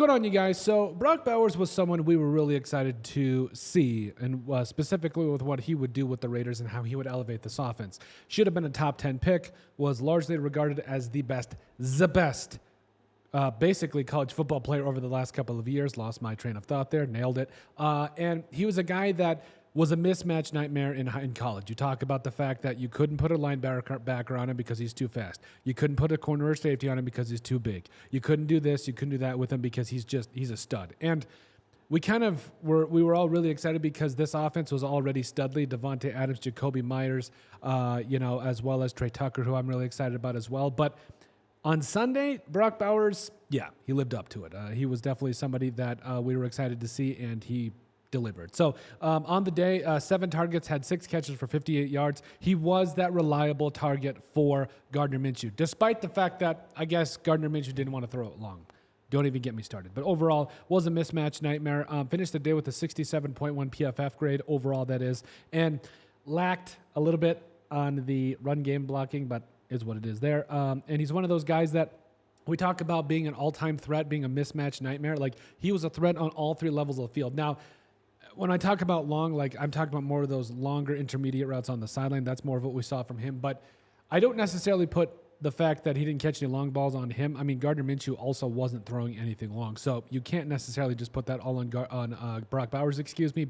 going on, you guys? So Brock Bowers was someone we were really excited to see, and specifically with what he would do with the Raiders and how he would elevate this offense. Should have been a top 10 pick, was largely regarded as the best, basically college football player over the last couple of years. Lost my train of thought there, nailed it. And he was a guy that was a mismatch nightmare in college. You talk about the fact that you couldn't put a linebacker on him because he's too fast. You couldn't put a corner or safety on him because he's too big. You couldn't do this, you couldn't do that with him because he's a stud. And we were all really excited because this offense was already studly. Davante Adams, Jacoby Myers, as well as Trey Tucker, who I'm really excited about as well. But on Sunday, Brock Bowers, yeah, he lived up to it. He was definitely somebody that we were excited to see, and he delivered. So on the day, 7 targets, had 6 catches for 58 yards. He was that reliable target for Gardner Minshew, despite the fact that I guess Gardner Minshew didn't want to throw it long. Don't even get me started. But overall, was a mismatch nightmare. Finished the day with a 67.1 PFF grade overall, that is, and lacked a little bit on the run game blocking, but is what it is there. And he's one of those guys that we talk about being an all-time threat, being a mismatch nightmare. Like, he was a threat on all 3 levels of the field. Now, when I talk about long, like, I'm talking about more of those longer intermediate routes on the sideline. That's more of what we saw from him. But I don't necessarily put the fact that he didn't catch any long balls on him. I mean, Gardner Minshew also wasn't throwing anything long. So you can't necessarily just put that all on Brock Bowers,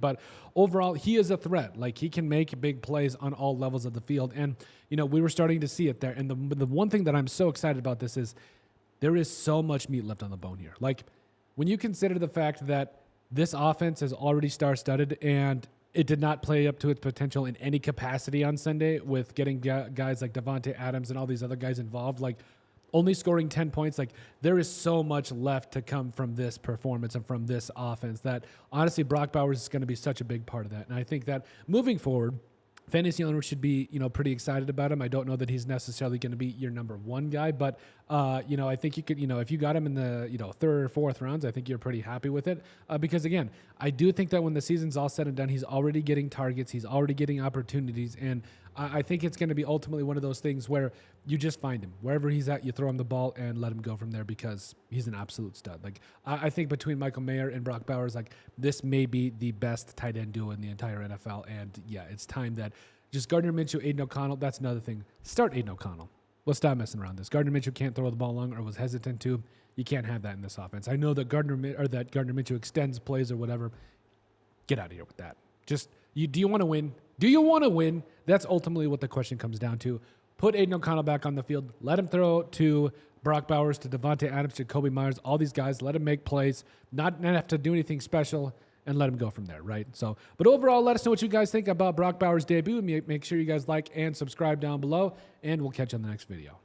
But overall, he is a threat. Like, he can make big plays on all levels of the field. And, we were starting to see it there. And the one thing that I'm so excited about this is there is so much meat left on the bone here. Like, when you consider the fact that this offense is already star-studded, and it did not play up to its potential in any capacity on Sunday with getting guys like Davante Adams and all these other guys involved, like only scoring 10 points. Like, there is so much left to come from this performance and from this offense that, honestly, Brock Bowers is going to be such a big part of that. And I think that moving forward, fantasy owners should be, pretty excited about him. I don't know that he's necessarily going to be your number 1 guy, but, I think you could, if you got him in the, 3rd or 4th rounds, I think you're pretty happy with it. Because, again, I do think that when the season's all said and done, he's already getting targets, he's already getting opportunities, and I think it's going to be ultimately one of those things where you just find him. Wherever he's at, you throw him the ball and let him go from there because he's an absolute stud. Like, I think between Michael Mayer and Brock Bowers, like, this may be the best tight end duo in the entire NFL. And, yeah, it's time that just Gardner Minshew, Aiden O'Connell, that's another thing. Start Aiden O'Connell. Let's stop messing around this. Gardner Minshew can't throw the ball long or was hesitant to. You can't have that in this offense. I know that Gardner Minshew extends plays or whatever. Get out of here with that. Just, do you want to win? Do you want to win? That's ultimately what the question comes down to. Put Aiden O'Connell back on the field. Let him throw to Brock Bowers, to Davante Adams, to Jacoby Myers, all these guys. Let him make plays. Not have to do anything special, and let him go from there, right? So, but overall, let us know what you guys think about Brock Bowers' debut. Make sure you guys like and subscribe down below, and we'll catch you on the next video.